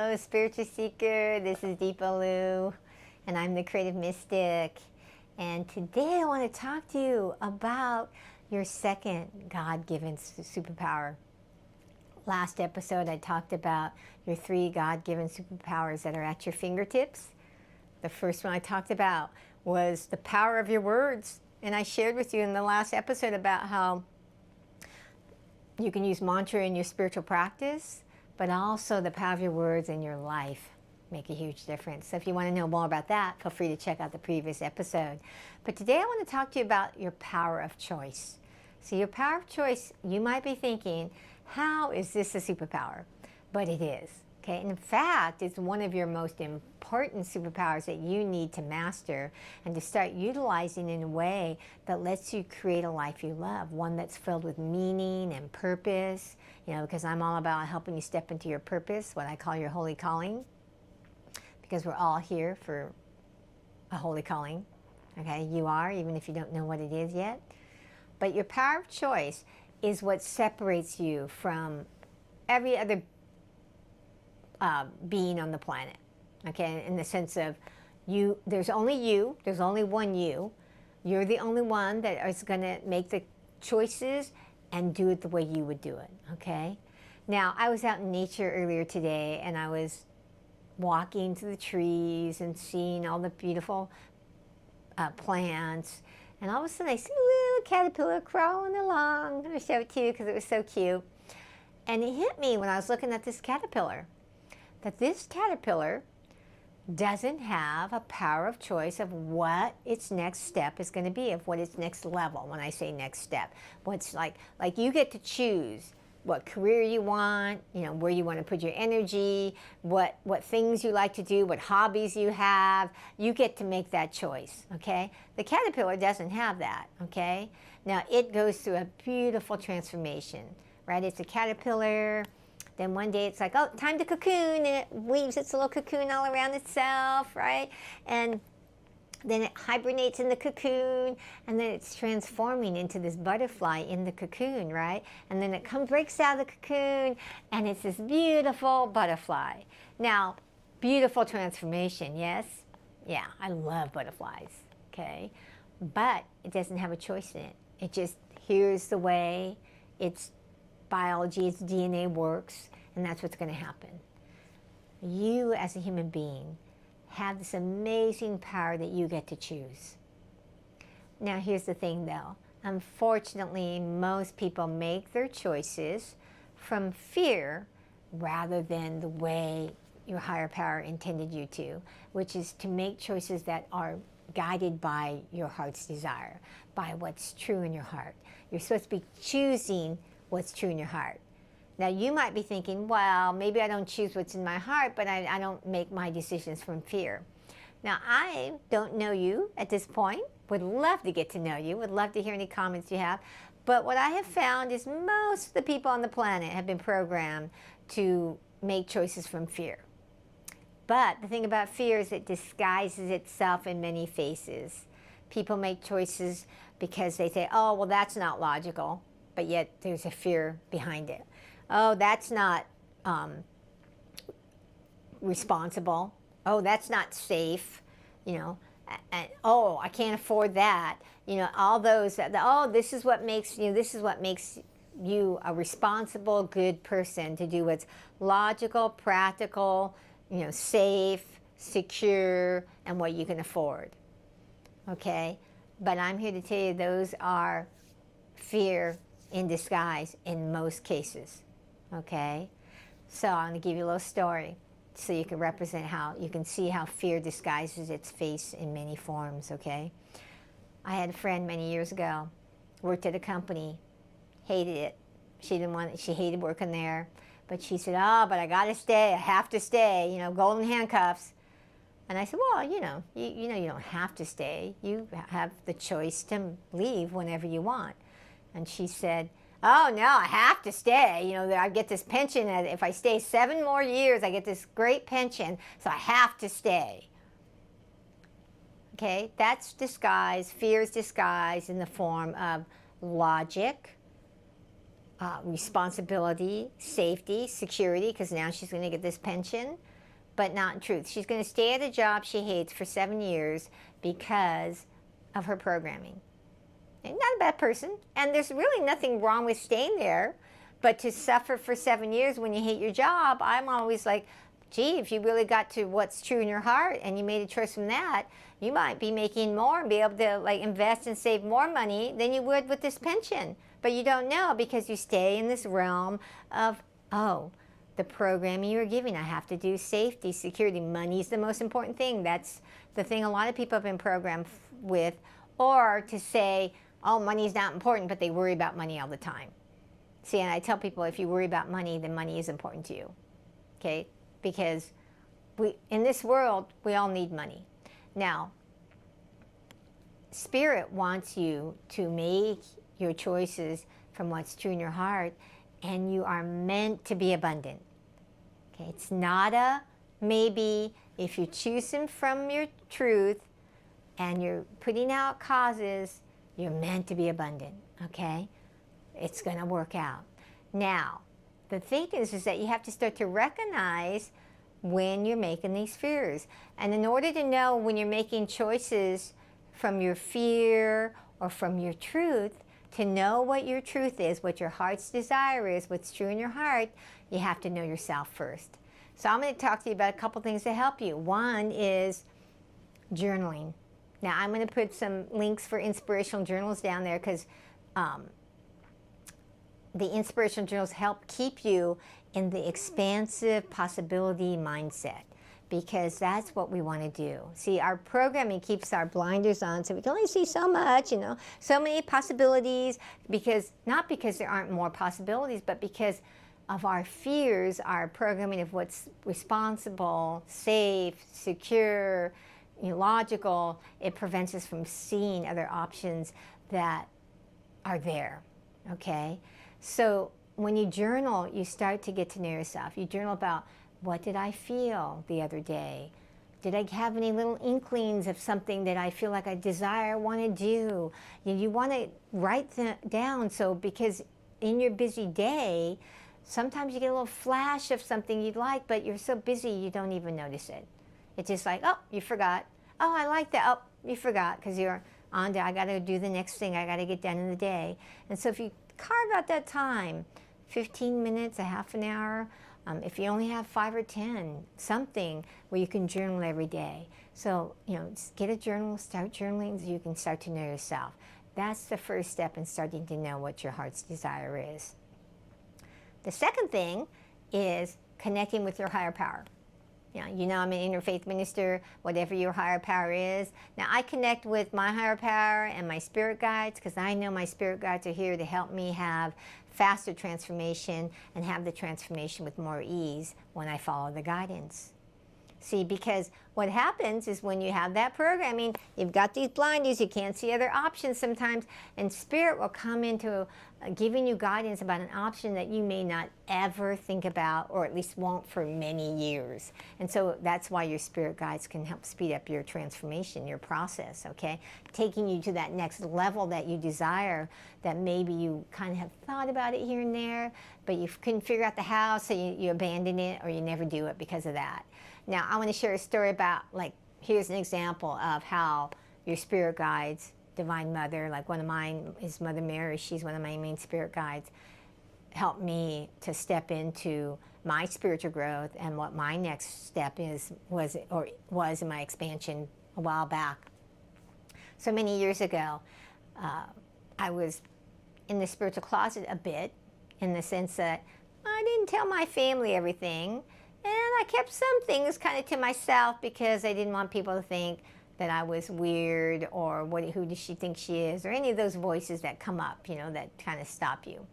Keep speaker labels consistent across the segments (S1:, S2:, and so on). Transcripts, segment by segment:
S1: Hello, spiritual seeker. This is Deepa Lou, and I'm the creative mystic. And today I want to talk to you about your second God-given superpower. Last episode I talked about your 3 God-given superpowers that are at your fingertips. The first one I talked about was the power of your words. And I shared with you in the last episode about how you can use mantra in your spiritual practice, but also the power of your words in your life make a huge difference. So if you want to know more about that, feel free to check out the previous episode. But today I want to talk to you about your power of choice. So your power of choice, you might be thinking, how is this a superpower? But it is. Okay? In fact, it's one of your most important superpowers that you need to master and to start utilizing in a way that lets you create a life you love, one that's filled with meaning and purpose, because I'm all about helping you step into your purpose, what I call your holy calling, because we're all here for a holy calling. Okay? You are, even if you don't know what it is yet. But your power of choice is what separates you from every other being on the planet, okay, in the sense of there's only one you're the only one that is going to make the choices and do it the way you would do it, okay? Now, I was out in nature earlier today, and I was walking through the trees and seeing all the beautiful plants, and all of a sudden I see a little caterpillar crawling along. I'm going to show it to you because it was so cute. And it hit me when I was looking at this caterpillar, that this caterpillar doesn't have a power of choice of what its next step is going to be, of what its next level. When I say next step, what's like you get to choose what career you want, where you want to put your energy, what things you like to do, what hobbies you have. You get to make that choice, okay? The caterpillar doesn't have that, okay? Now, it goes through a beautiful transformation, right? It's a caterpillar. Then one day it's like, oh, time to cocoon, and it weaves its little cocoon all around itself, right? And then it hibernates in the cocoon, and then it's transforming into this butterfly in the cocoon, right? And then it breaks out of the cocoon, and it's this beautiful butterfly. Now, beautiful transformation, yes? Yeah, I love butterflies, okay? But it doesn't have a choice in it. It just, here's the way its biology, its DNA works, and that's what's going to happen. You, as a human being, have this amazing power that you get to choose. Now, here's the thing, though. Unfortunately, most people make their choices from fear rather than the way your higher power intended you to, which is to make choices that are guided by your heart's desire, by what's true in your heart. You're supposed to be choosing what's true in your heart. Now, you might be thinking, well, maybe I don't choose what's in my heart, but I don't make my decisions from fear. Now, I don't know you at this point. Would love to get to know you. Would love to hear any comments you have. But what I have found is most of the people on the planet have been programmed to make choices from fear. But the thing about fear is it disguises itself in many faces. People make choices because they say, oh, well, that's not logical. But yet there's a fear behind it. Oh, that's not responsible. Oh, that's not safe. And, oh, I can't afford that. All those. Oh, this is what makes you a responsible, good person, to do what's logical, practical, safe, secure, and what you can afford. Okay, but I'm here to tell you those are fear in disguise in most cases, okay? So I'm going to give you a little story so you can represent how, you can see how fear disguises its face in many forms, okay? I had a friend many years ago, worked at a company, hated it. She hated working there, but she said, oh, but I got to stay, I have to stay, golden handcuffs. And I said, well, you don't have to stay. You have the choice to leave whenever you want. And she said, oh, no, I have to stay. I get this pension. If I stay 7 more years, I get this great pension, so I have to stay. Okay, that's disguise. Fear is disguised in the form of logic, responsibility, safety, security, because now she's going to get this pension. but not in truth. She's going to stay at a job she hates for 7 years because of her programming. And not a bad person, and there's really nothing wrong with staying there, but to suffer for 7 years when you hate your job, I'm always like, gee, if you really got to what's true in your heart and you made a choice from that, you might be making more and be able to like invest and save more money than you would with this pension. But you don't know because you stay in this realm of, oh, the programming you're giving, I have to do safety, security. Money's the most important thing. That's the thing a lot of people have been programmed with. Or to say, oh, money's not important, but they worry about money all the time. See, and I tell people, if you worry about money, then money is important to you, okay? Because in this world, we all need money. Now, Spirit wants you to make your choices from what's true in your heart, and you are meant to be abundant. Okay, it's not a maybe. If you choose them from your truth and you're putting out causes, you're meant to be abundant, okay? It's going to work out. Now, the thing is that you have to start to recognize when you're making these fears. And in order to know when you're making choices from your fear or from your truth, to know what your truth is, what your heart's desire is, what's true in your heart, you have to know yourself first. So I'm going to talk to you about a couple things to help you. One is journaling. Now I'm going to put some links for inspirational journals down there because the inspirational journals help keep you in the expansive possibility mindset, because that's what we want to do. See, our programming keeps our blinders on, so we can only see so much, so many possibilities, not because there aren't more possibilities, but because of our fears, our programming of what's responsible, safe, secure, logical. It prevents us from seeing other options that are there, okay? So when you journal, you start to get to know yourself. You journal about, what did I feel the other day? Did I have any little inklings of something that I feel like I desire, want to do? You want to write that down, so because in your busy day, sometimes you get a little flash of something you'd like, but you're so busy you don't even notice it. It's just like, oh, you forgot. Oh, I like that. Oh, you forgot because you're on to, I got to do the next thing I got to get done in the day. And so if you carve out that time, 15 minutes, a half an hour, if you only have 5 or 10, something where you can journal every day. So, just get a journal, start journaling so you can start to know yourself. That's the first step in starting to know what your heart's desire is. The second thing is connecting with your higher power. I'm an interfaith minister, whatever your higher power is. Now, I connect with my higher power and my spirit guides because I know my spirit guides are here to help me have faster transformation and have the transformation with more ease when I follow the guidance. See, because what happens is when you have that programming, you've got these blinders, you can't see other options sometimes, and Spirit will come into giving you guidance about an option that you may not ever think about, or at least won't for many years. And so that's why your spirit guides can help speed up your transformation, your process, okay? Taking you to that next level that you desire, that maybe you kind of have thought about it here and there, but you couldn't figure out the how, so you abandon it or you never do it because of that. Now, I want to share a story about, here's an example of how your spirit guides, Divine Mother, like one of mine is Mother Mary, she's one of my main spirit guides, helped me to step into my spiritual growth and what my next step was in my expansion a while back. So many years ago, I was in the spiritual closet a bit, in the sense that I didn't tell my family everything, and I kept some things kind of to myself because I didn't want people to think that I was weird or who does she think she is, or any of those voices that come up, that kind of stop you.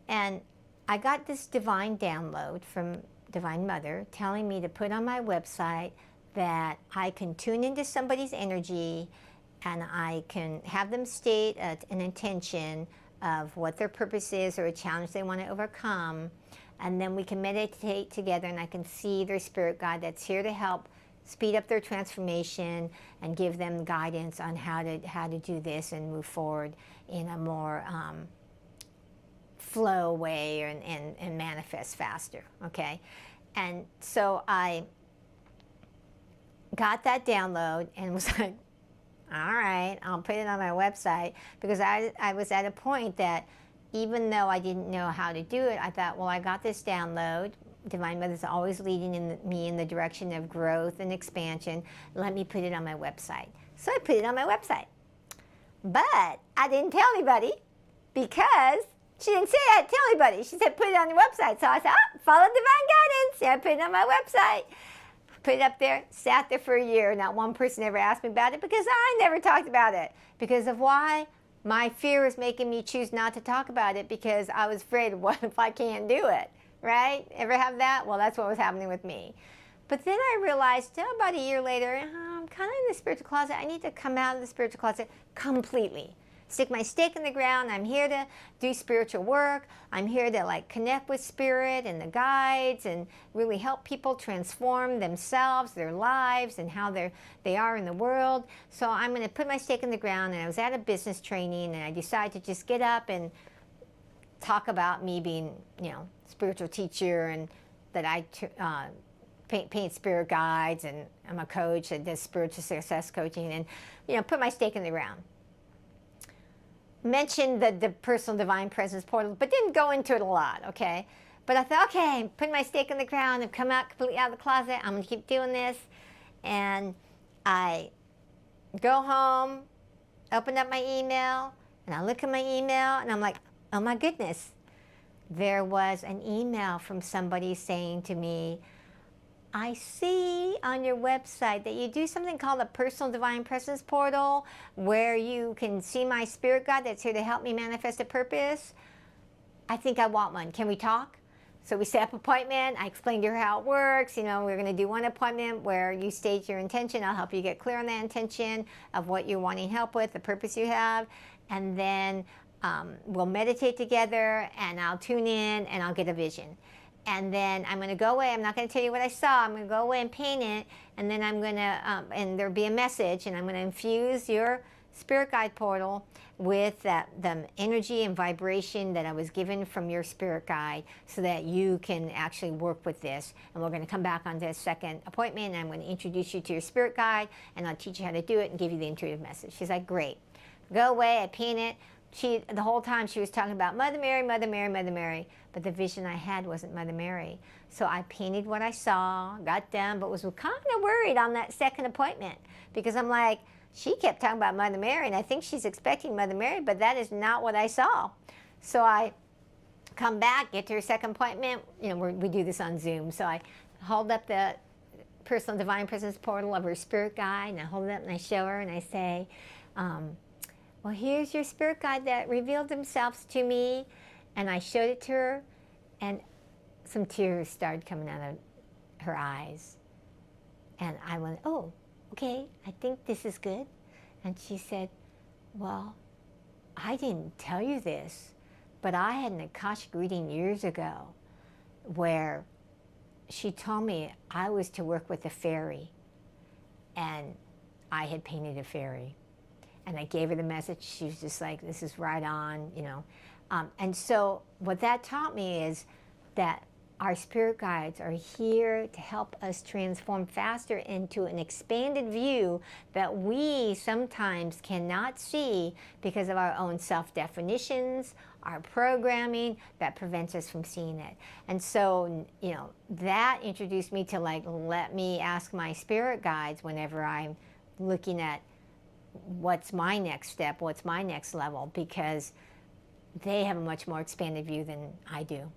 S1: And I got this divine download from Divine Mother telling me to put on my website that I can tune into somebody's energy and I can have them state an intention of what their purpose is or a challenge they want to overcome. And then we can meditate together and I can see their spirit guide that's here to help speed up their transformation and give them guidance on how to do this and move forward in a more flow way and manifest faster, okay? And so I got that download and was like, all right, I'll put it on my website, because I was at a point that even though I didn't know how to do it, I thought, well, I got this download. Divine Mother's always leading me in the direction of growth and expansion. Let me put it on my website. So I put it on my website. But I didn't tell anybody, because she didn't say I had to tell anybody. She said, put it on your website. So I said, follow divine guidance. Yeah, I put it on my website. Put it up there, sat there for a year. Not one person ever asked me about it, because I never talked about it. Because of why? My fear was making me choose not to talk about it, because I was afraid of what if I can't do it, right? Ever have that? Well, that's what was happening with me. But then I realized about a year later, I'm kind of in the spiritual closet. I need to come out of the spiritual closet completely. Stick my stake in the ground. I'm here to do spiritual work. I'm here to like connect with spirit and the guides and really help people transform themselves, their lives, and how they are in the world. So I'm going to put my stake in the ground. And I was at a business training, and I decided to just get up and talk about me being, spiritual teacher, and that I paint spirit guides, and I'm a coach that does spiritual success coaching, and put my stake in the ground. Mentioned the personal divine presence portal, but didn't go into it a lot, okay? But I thought, okay, put my stake in the ground, I've come out completely out of the closet, I'm gonna keep doing this. And I go home, open up my email, and I look at my email, and I'm like, oh my goodness. There was an email from somebody saying to me, I see on your website that you do something called a personal divine presence portal, where you can see my spirit guide that's here to help me manifest a purpose. I think I want one. Can we talk? So we set up an appointment. I explained to her how it works. We're going to do one appointment where you state your intention. I'll help you get clear on that intention of what you're wanting help with, the purpose you have. And then we'll meditate together, and I'll tune in, and I'll get a vision. And then I'm going to go away. I'm not going to tell you what I saw. I'm going to go away and paint it. And then I'm going to, and there'll be a message. And I'm going to infuse your spirit guide portal with the energy and vibration that I was given from your spirit guide, so that you can actually work with this. And we're going to come back on this second appointment. And I'm going to introduce you to your spirit guide. And I'll teach you how to do it and give you the intuitive message. She's like, great. Go away. I paint it. The whole time she was talking about Mother Mary, Mother Mary, Mother Mary, but the vision I had wasn't Mother Mary. So I painted what I saw, got done, but was kind of worried on that second appointment, because I'm like, she kept talking about Mother Mary, and I think she's expecting Mother Mary, but that is not what I saw. So I come back, get to her second appointment. We do this on Zoom. So I hold up the personal divine presence portal of her spirit guide, and I hold it up and I show her, and I say, well, here's your spirit guide that revealed themselves to me. And I showed it to her, and some tears started coming out of her eyes. And I went, oh, okay, I think this is good. And she said, well, I didn't tell you this, but I had an Akashic reading years ago where she told me I was to work with a fairy, and I had painted a fairy. And I gave her the message. She was just like, this is right on, And so what that taught me is that our spirit guides are here to help us transform faster into an expanded view that we sometimes cannot see because of our own self-definitions, our programming that prevents us from seeing it. And so, that introduced me to let me ask my spirit guides whenever I'm looking at what's my next step, what's my next level, because they have a much more expanded view than I do.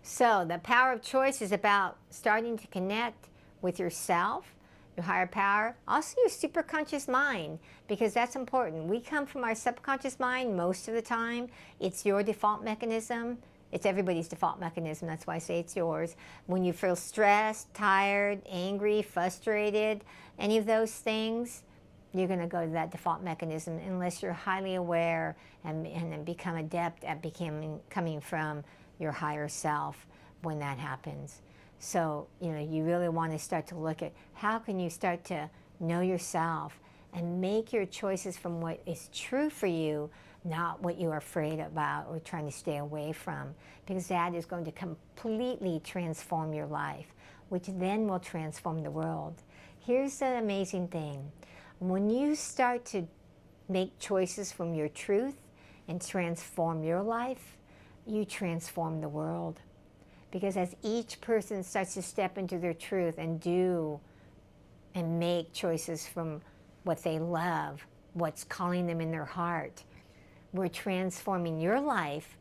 S1: So the power of choice is about starting to connect with yourself, your higher power, also your superconscious mind, because that's important. We come from our subconscious mind most of the time. It's your default mechanism. It's everybody's default mechanism. That's why I say it's yours. When you feel stressed, tired, angry, frustrated, any of those things, you're going to go to that default mechanism unless you're highly aware and become adept at coming from your higher self when that happens. So, you really want to start to look at how can you start to know yourself and make your choices from what is true for you not what you're afraid about or trying to stay away from, because that is going to completely transform your life, which then will transform the world. Here's the amazing thing. When you start to make choices from your truth and transform your life, you transform the world. Because as each person starts to step into their truth and do and make choices from what they love, what's calling them in their heart, we're transforming your life,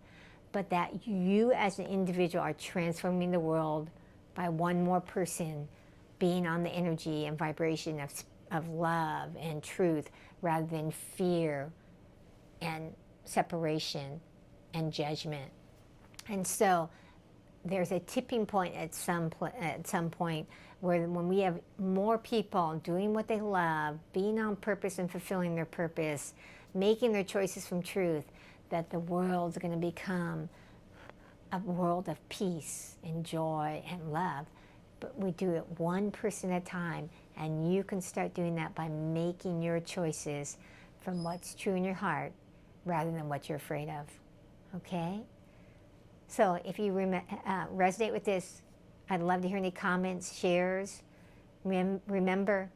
S1: but that you as an individual are transforming the world by one more person being on the energy and vibration of love and truth rather than fear and separation and judgment. And so there's a tipping point at some point where when we have more people doing what they love, being on purpose and fulfilling their purpose, making their choices from truth, that the world's going to become a world of peace and joy and love. But we do it one person at a time, and you can start doing that by making your choices from what's true in your heart rather than what you're afraid of. Okay? So if you resonate with this, I'd love to hear any comments, shares. Remember,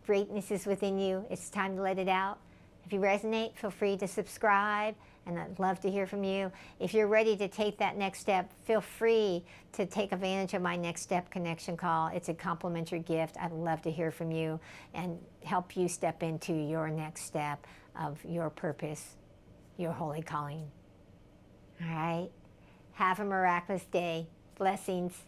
S1: greatness is within you. It's time to let it out. If you resonate, feel free to subscribe, and I'd love to hear from you. If you're ready to take that next step, feel free to take advantage of my Next Step Connection call. It's a complimentary gift. I'd love to hear from you and help you step into your next step of your purpose, your holy calling. All right? Have a miraculous day. Blessings.